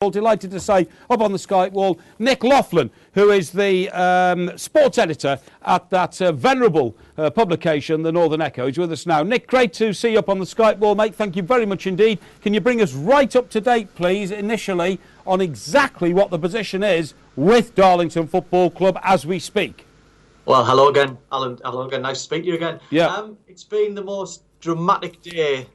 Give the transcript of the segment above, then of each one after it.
Delighted to say up on the Skype wall, Nick Loughlin, who is the sports editor at that venerable publication, the Northern Echo, is with us now. Nick, great to see you up on the Skype wall, mate. Thank you very much indeed. Can you bring us right up to date, please, initially, on exactly what the position is with Darlington Football Club as we speak? Well, hello again, Alan. Hello again. Nice to speak to you again. Yeah. It's been the most dramatic day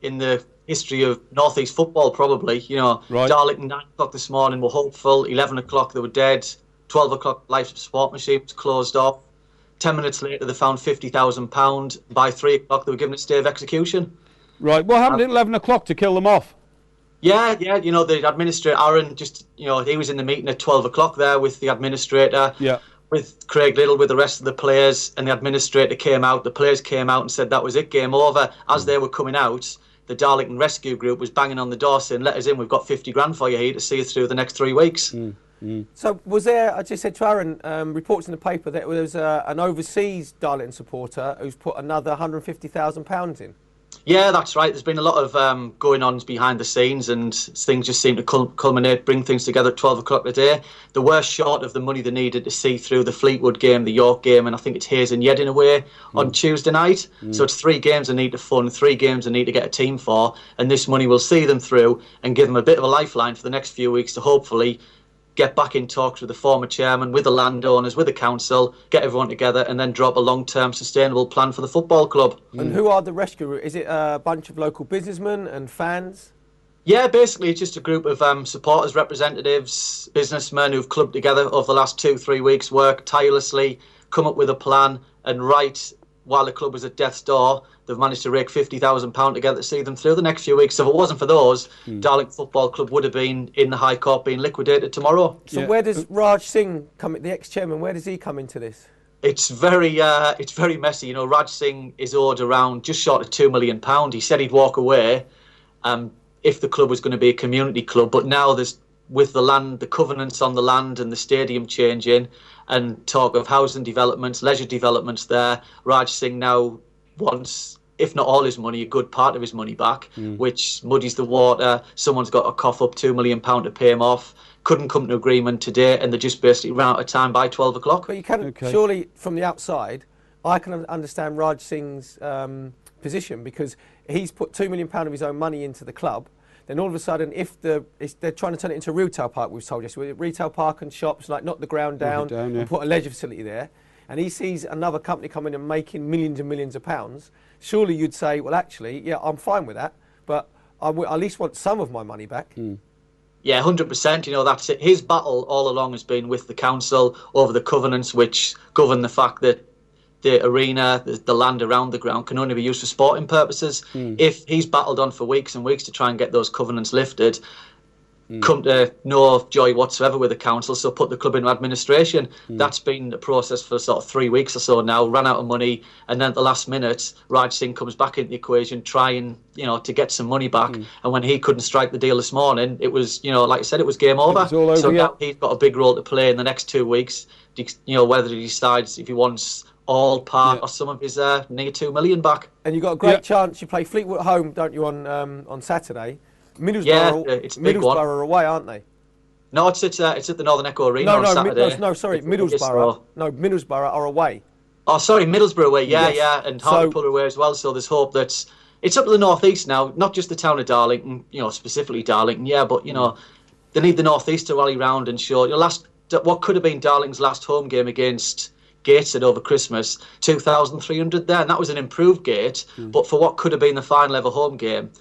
in the history of North East football, probably. You know, right. Darlington, 9 o'clock this morning were hopeful. 11 o'clock they were dead. 12 o'clock life support machine was closed off. 10 minutes later they found £50,000. By 3 o'clock they were given a stay of execution. Right. What happened at 11 o'clock to kill them off? Yeah. You know, the administrator, Aaron, he was in the meeting at 12 o'clock there with the administrator. Yeah. With Craig Little, with the rest of the players, and the administrator came out. The players came out and said that was it, game over. As they were coming out, the Darlington Rescue Group was banging on the door saying, let us in, we've got 50 grand for you here to see you through the next 3 weeks. So was there, I just said to Aaron, reports in the paper that there was an overseas Darlington supporter who's put another £150,000 in? Yeah, that's right. There's been a lot of going-ons behind the scenes, and things just seem to culminate, bring things together at 12 o'clock today. They were short of the money they needed to see through the Fleetwood game, the York game, and I think it's Hayes and Yedding away on Tuesday night. So it's 3 games they need to fund, 3 games they need to get a team for, and this money will see them through and give them a bit of a lifeline for the next few weeks to hopefully get back in talks with the former chairman, with the landowners, with the council, get everyone together and then drop a long-term sustainable plan for the football club. And who are the rescue? Is it a bunch of local businessmen and fans? Yeah, basically it's just a group of supporters, representatives, businessmen who've clubbed together over the last 2-3 weeks, worked tirelessly, come up with a plan, and while the club was at death's door, they've managed to rake £50,000 together to see them through the next few weeks. So if it wasn't for those, Darlington Football Club would have been in the High Court being liquidated tomorrow. So where does Raj Singh come, the ex-chairman, where does he come into this? It's very messy. You know, Raj Singh is owed around just short of £2 million. He said he'd walk away if the club was going to be a community club. But now with the land, the covenants on the land and the stadium changing and talk of housing developments, leisure developments there, Raj Singh now wants, if not all his money, a good part of his money back, which muddies the water. Someone's got to cough up £2 million to pay him off. Couldn't come to agreement today, and they just basically ran out of time by 12 o'clock. But you can surely, from the outside, I can understand Raj Singh's position, because he's put £2 million of his own money into the club. Then all of a sudden, if they're trying to turn it into a retail park, we've told yesterday, retail park and shops, like knock the ground down and put a leisure facility there, and he sees another company come in and making millions and millions of pounds, surely you'd say, well, actually, yeah, I'm fine with that, but I at least want some of my money back. Yeah, 100%. You know, that's it. His battle all along has been with the council over the covenants which govern the fact that the arena, the land around the ground, can only be used for sporting purposes. If he's battled on for weeks and weeks to try and get those covenants lifted, come to no joy whatsoever with the council, so put the club into administration. That's been a process for sort of 3 weeks or so now, ran out of money, and then at the last minute, Raj Singh comes back into the equation, trying, to get some money back. And when he couldn't strike the deal this morning, it was, like I said, it was game over. It was all over, so now he's got a big role to play in the next 2 weeks, whether he decides if he wants all part or some of his near £2 million back. And you've got a great chance. You play Fleetwood at home, don't you, on Saturday? Middlesbrough, it's a big Middlesbrough one. are away, aren't they? No, it's at the Northern Echo Arena on Saturday. Middlesbrough. No, Middlesbrough are away. Oh, sorry, Middlesbrough away. And Hartlepool away as well. So there's hope that it's up to the North East now, not just the town of Darlington, specifically Darlington. Yeah, but they need the North East to rally round and show. What could have been Darlington's last home game against Gateshead over Christmas, 2,300 there, and that was an improved gate. But for what could have been the final ever home game,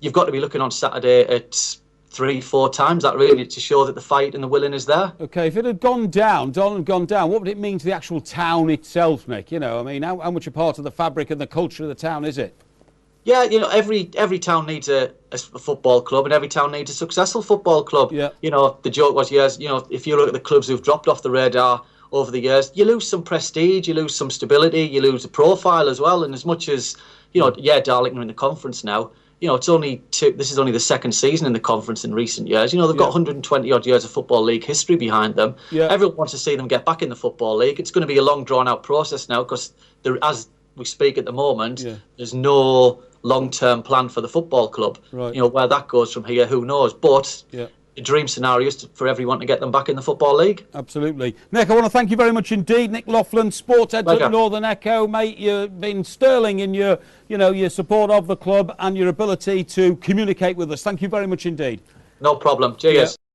you've got to be looking on Saturday at 3-4 times that, really, to show that the fight and the willing is there. Okay, if it had gone down, Darlington had gone down, what would it mean to the actual town itself, Nick? How much a part of the fabric and the culture of the town is it? Yeah, every town needs a football club, and every town needs a successful football club. Yeah. The joke was, if you look at the clubs who've dropped off the radar over the years, you lose some prestige, you lose some stability, you lose a profile as well. And as much as, Darlington are in the conference now, this is only the second season in the conference in recent years. They've got 120 odd years of Football League history behind them. Yeah. Everyone wants to see them get back in the Football League. It's going to be a long drawn out process now, because as we speak at the moment, there's no long-term plan for the football club. Right. Where that goes from here, who knows? But dream scenarios for everyone to get them back in the Football League. Absolutely. Nick, I want to thank you very much indeed. Nick Loughlin, sports editor at the Northern Echo. Mate, you've been sterling in your support of the club and your ability to communicate with us. Thank you very much indeed. No problem. Cheers. Yeah.